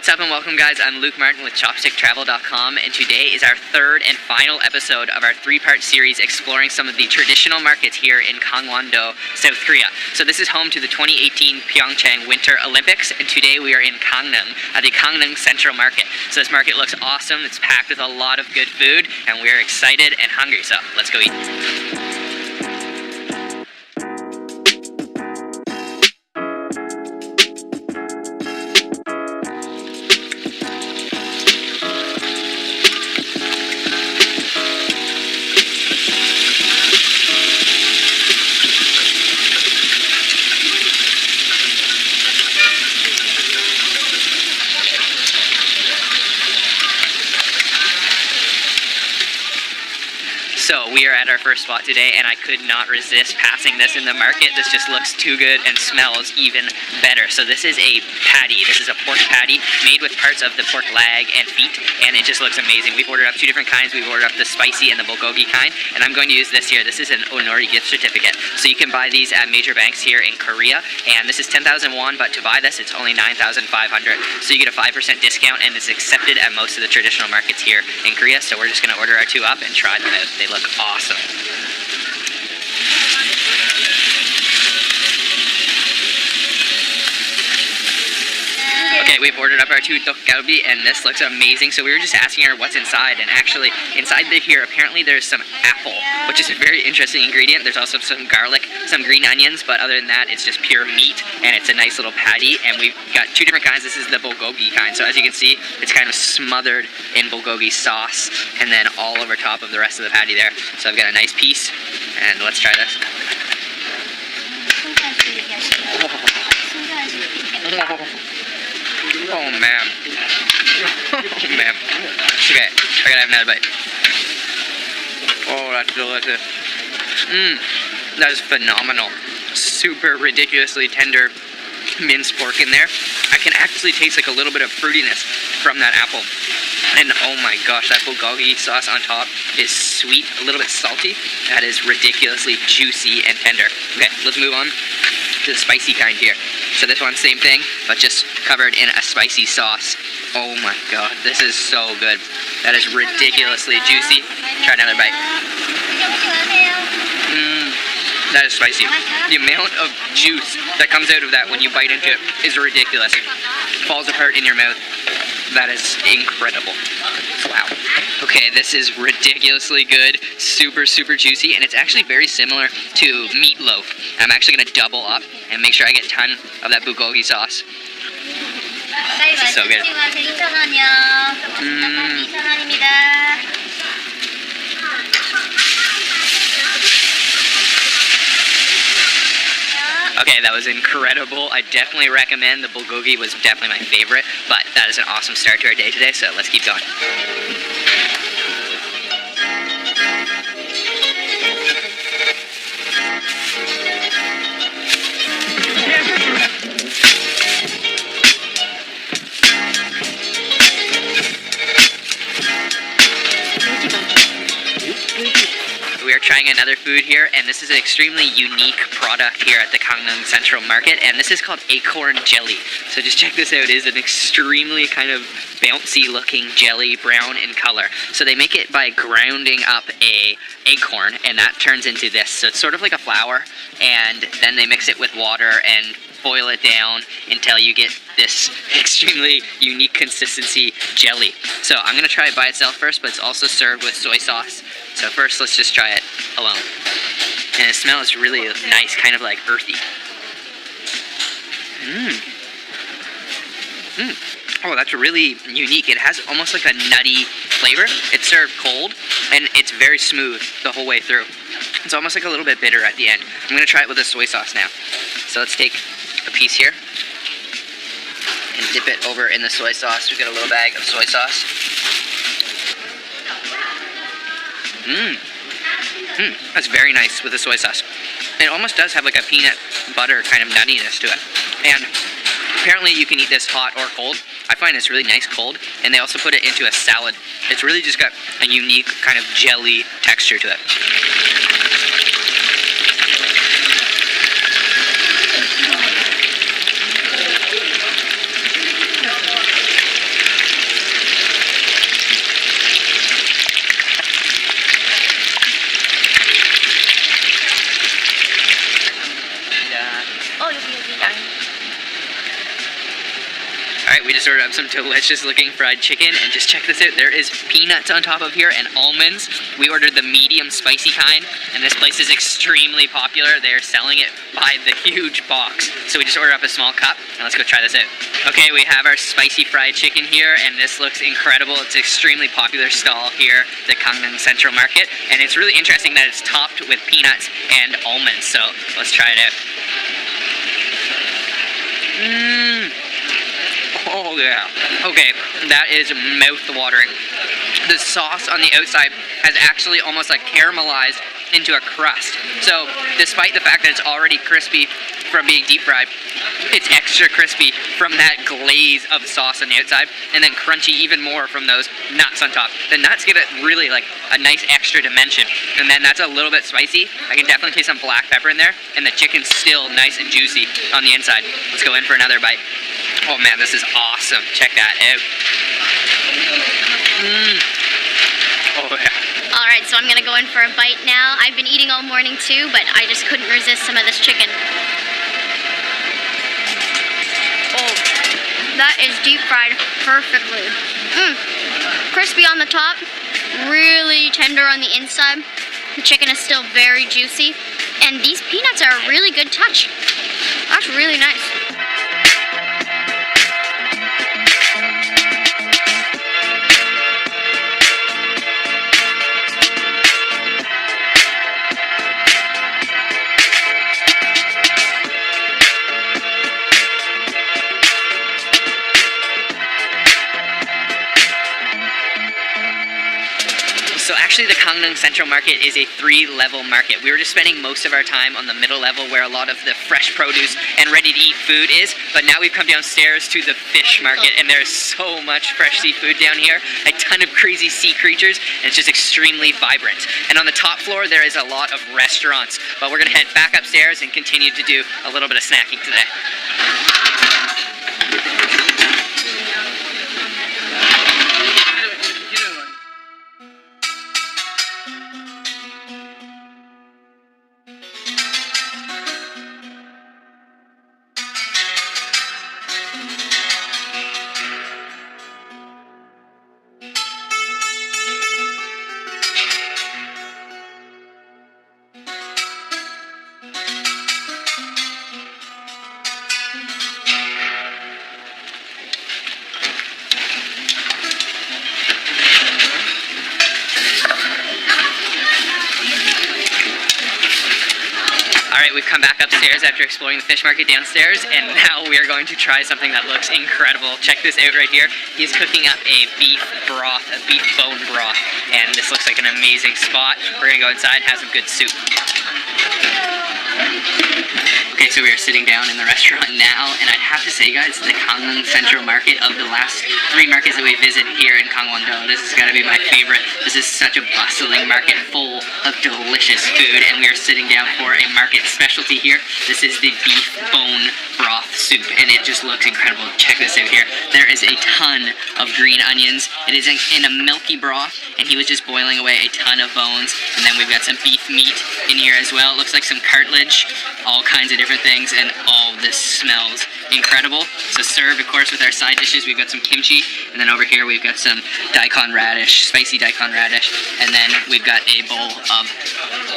What's up and welcome, guys. I'm Luke Martin with ChopstickTravel.com, and today is our third and final episode of our three-part series exploring some of the traditional markets here in Gangwon-do, South Korea. So this is home to the 2018 Pyeongchang Winter Olympics, and today we are in Gangneung at the Gangneung Central Market. So this market looks awesome. It's packed with a lot of good food, and we're excited and hungry, so let's go eat. So we are at our first spot today, and I could not resist passing this in the market. This just looks too good and smells even better. So this is a patty. This is a pork patty made with parts of the pork leg and feet, and it just looks amazing. We've ordered up two different kinds. We've ordered up the spicy and the bulgogi kind, and I'm going to use this here. This is an Onori gift certificate. So you can buy these at major banks here in Korea, and this is 10,000 won, but to buy this, it's only 9,500. So you get a 5% discount, and it's accepted at most of the traditional markets here in Korea. So we're just going to order our two up and try them out. They look awesome. Okay, we've ordered up our two tteokgalbi, and this looks amazing. So we were just asking her what's inside, and actually inside here apparently there's some apple, which is a very interesting ingredient. There's also some garlic, some green onions, but other than that it's just pure meat, and it's a nice little patty. And we've got two different kinds. This is the bulgogi kind, so as you can see it's kind of smothered in bulgogi sauce and then all over top of the rest of the patty there. So I've got a nice piece, and let's try this. Oh man. Oh man. Okay, I gotta have another bite. Oh, that's delicious. That is phenomenal. Super ridiculously tender minced pork in there. I can actually taste like a little bit of fruitiness from that apple. And oh my gosh, that bulgogi sauce on top is sweet, a little bit salty. That is ridiculously juicy and tender. Okay, let's move on to the spicy kind here. So this one's same thing, but just covered in a spicy sauce. Oh my god, this is so good. That is ridiculously juicy. Try another bite. That is spicy. The amount of juice that comes out of that when you bite into it is ridiculous. It falls apart in your mouth. That is incredible. Wow. Okay, this is ridiculously good, super juicy, and it's actually very similar to meatloaf. I'm actually going to double up and make sure I get a ton of that bulgogi sauce. This is so good. Okay, that was incredible. I definitely recommend. The bulgogi was definitely my favorite, but that is an awesome start to our day today, so let's keep going. We are trying another food here, and this is an extremely unique product here at the Gangneung Central Market, and this is called acorn jelly. So just check this out. It is an extremely kind of bouncy looking jelly, brown in color. So they make it by grounding up a acorn, and that turns into this. So it's sort of like a flour, and then they mix it with water and boil it down until you get this extremely unique consistency jelly. So I'm going to try it by itself first, but it's also served with soy sauce. So first let's just try it alone. And it smells really nice, kind of like earthy. Oh, that's really unique. It has almost like a nutty flavor. It's served cold, and it's very smooth the whole way through. It's almost like a little bit bitter at the end. I'm going to try it with the soy sauce now. So let's take a piece here and dip it over in the soy sauce. We've got a little bag of soy sauce. That's very nice with the soy sauce. It almost does have like a peanut butter kind of nuttiness to it. And apparently you can eat this hot or cold. I find it's really nice cold, and they also put it into a salad. It's really just got a unique kind of jelly texture to it. Alright, we just ordered up some delicious looking fried chicken, and just check this out, there is peanuts on top of here and almonds. We ordered the medium spicy kind, and this place is extremely popular. They're selling it by the huge box. So we just ordered up a small cup, and let's go try this out. Okay, we have our spicy fried chicken here, and this looks incredible. It's an extremely popular stall here at the Gangneung Central Market, and it's really interesting that it's topped with peanuts and almonds, so let's try it out. Oh yeah. Okay, that is mouth-watering. The sauce on the outside has actually almost like caramelized into a crust. So despite the fact that it's already crispy from being deep fried, it's extra crispy from that glaze of sauce on the outside, and then crunchy even more from those nuts on top. The nuts give it really like a nice extra dimension, and then that's a little bit spicy. I can definitely taste some black pepper in there, and the chicken's still nice and juicy on the inside. Let's go in for another bite. Oh man, this is awesome. Check that out. Oh yeah. Alright, so I'm gonna go in for a bite now. I've been eating all morning too, but I just couldn't resist some of this chicken. Oh, that is deep fried perfectly. Crispy on the top, really tender on the inside. The chicken is still very juicy, and these peanuts are a really good touch. That's really nice. So actually the Gangneung Central Market is a 3-level market. We were just spending most of our time on the middle level where a lot of the fresh produce and ready-to-eat food is, but now we've come downstairs to the fish market, and there's so much fresh seafood down here, a ton of crazy sea creatures, and it's just extremely vibrant. And on the top floor there is a lot of restaurants, but we're going to head back upstairs and continue to do a little bit of snacking today. Alright, we've come back upstairs after exploring the fish market downstairs, and now we are going to try something that looks incredible. Check this out right here. He's cooking up a beef broth, a beef bone broth, and this looks like an amazing spot. We're going to go inside and have some good soup. Okay, so we are sitting down in the restaurant now, and I'd have to say, guys, the Gangneung Central Market, of the last 3 markets that we visited here in Gangwon-do, this has got to be my favorite. This is such a bustling market full of delicious food, and we are sitting down for a market specialty here. This is the beef bone broth soup, and it just looks incredible. Check this out here. There is a ton of green onions. It is in a milky broth, and he was just boiling away a ton of bones, and then we've got some beef meat in here as well. It looks like some cartilage, all kinds of different things, and all this smells incredible. So served, of course, with our side dishes. We've got some kimchi, and then over here we've got some daikon radish, spicy daikon radish, and then we've got a bowl of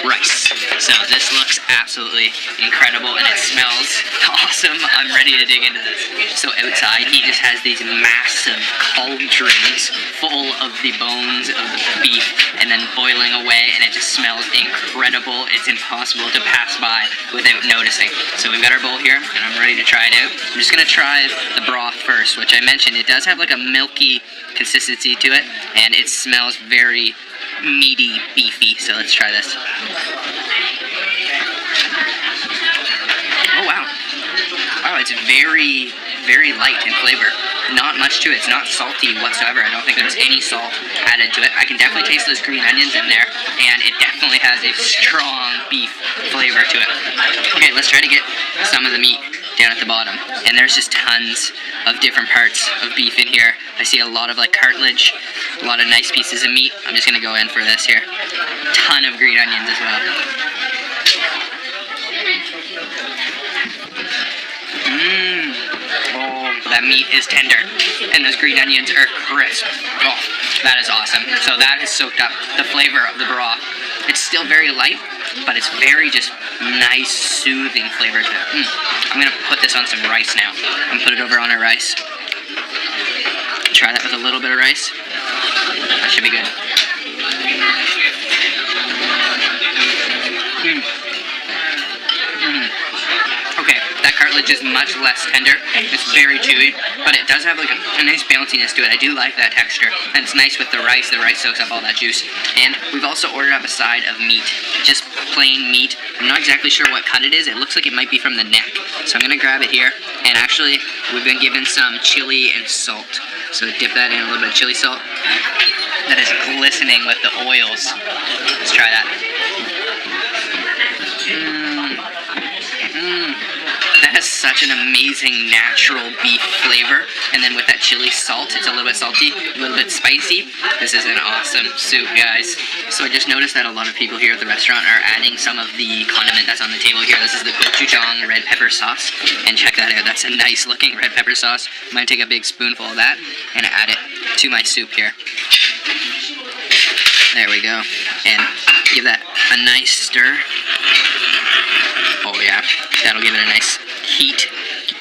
rice. So this looks absolutely incredible, and it smells awesome. I'm ready to dig into this. So outside, he just has these massive cauldrons full of the bones of the beef, and then boiling away, and it just smells incredible. It's impossible to pass by without noticing. So we've got our bowl here, and I'm ready to try it out. I'm just going to try the broth first, which I mentioned. It does have like a milky consistency to it, and it smells very meaty, beefy. So let's try this. Oh wow. Wow, it's very, very light in flavor. Not much to it. It's not salty whatsoever. I don't think there's any salt added to it. I can definitely taste those green onions in there, and it definitely has a strong beef flavor to it. Okay, let's try to get some of the meat down at the bottom. And there's just tons of different parts of beef in here. I see a lot of like cartilage, a lot of nice pieces of meat. I'm just gonna go in for this here. Ton of green onions as well. Oh, that meat is tender, and those green onions are crisp. Oh, that is awesome. So that has soaked up the flavor of the broth. It's still very light, but it's very just nice, soothing flavor to it. I'm gonna put this on some rice now. I'm gonna put it over on our rice. Try that with a little bit of rice. That should be good. Okay, that cartilage is much less tender. It's very chewy, but it does have like a nice bounciness to it. I do like that texture, and it's nice with the rice. The rice soaks up all that juice. And we've also ordered up a side of meat, just plain meat. I'm not exactly sure what cut it is. It looks like it might be from the neck. So I'm gonna grab it here, and actually we've been given some chili and salt. So dip that in a little bit of chili salt. That is glistening with the oils. Let's try that. That has such an amazing natural beef flavor, and then with that chili salt, it's a little bit salty, a little bit spicy. This is an awesome soup, guys. So I just noticed that a lot of people here at the restaurant are adding some of the condiment that's on the table here. This is the gochujang red pepper sauce, and check that out. That's a nice looking red pepper sauce. I'm gonna take a big spoonful of that and add it to my soup here. There we go, and give that a nice stir. Oh yeah, that'll give it a nice heat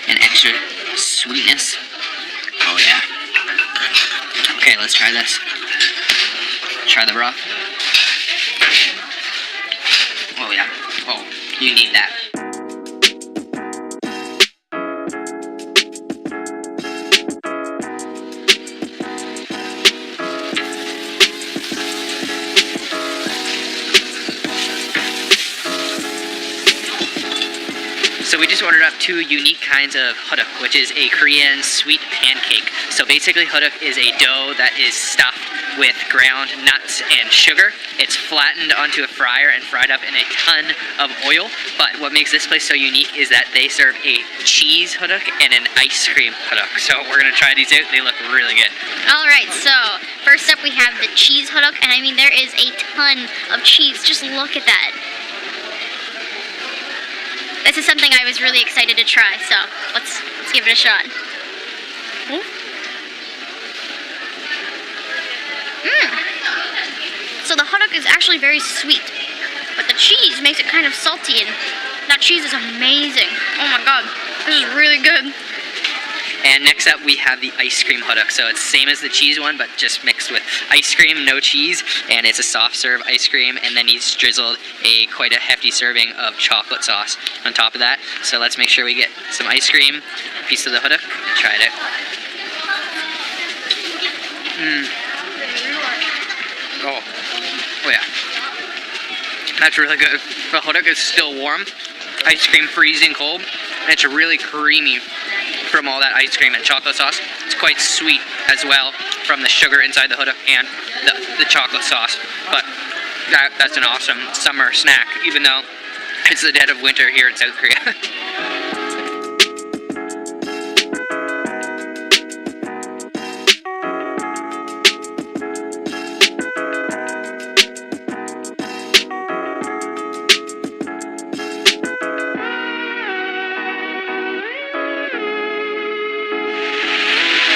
and extra sweetness. Oh yeah. Okay, let's try this. Try the broth. Oh yeah. Oh, you need that. So we just ordered up 2 unique kinds of hodok, which is a Korean sweet pancake. So basically hodok is a dough that is stuffed with ground nuts and sugar. It's flattened onto a fryer and fried up in a ton of oil. But what makes this place so unique is that they serve a cheese hodok and an ice cream hodok. So we're gonna try these out. They look really good. Alright, so first up we have the cheese hodok, and I mean there is a ton of cheese. Just look at that. This is something I was really excited to try, so let's give it a shot. So the hodok is actually very sweet, but the cheese makes it kind of salty, and that cheese is amazing. Oh my god, this is really good. And next up we have the ice cream hodok. So it's same as the cheese one, but just mixed with ice cream, no cheese, and it's a soft serve ice cream, and then he's drizzled quite a hefty serving of chocolate sauce on top of that. So let's make sure we get some ice cream, a piece of the hodok, try it out. Oh yeah, that's really good. The hodok is still warm, ice cream freezing cold, and it's really creamy from all that ice cream and chocolate sauce. It's quite sweet as well from the sugar inside the hodok and the chocolate sauce. But that's an awesome summer snack, even though it's the dead of winter here in South Korea.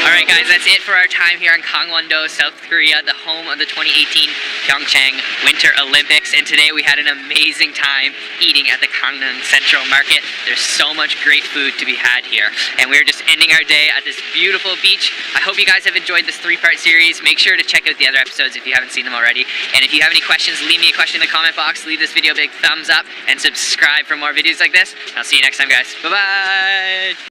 Alright guys, that's it for our time here in Gangwon-do, South Korea, the home of the 2018 Pyeongchang Winter Olympics. And today we had an amazing time eating at the Gangneung Central Market. There's so much great food to be had here. And we're just ending our day at this beautiful beach. I hope you guys have enjoyed this 3-part series. Make sure to check out the other episodes if you haven't seen them already. And if you have any questions, leave me a question in the comment box. Leave this video a big thumbs up and subscribe for more videos like this. I'll see you next time, guys. Bye-bye!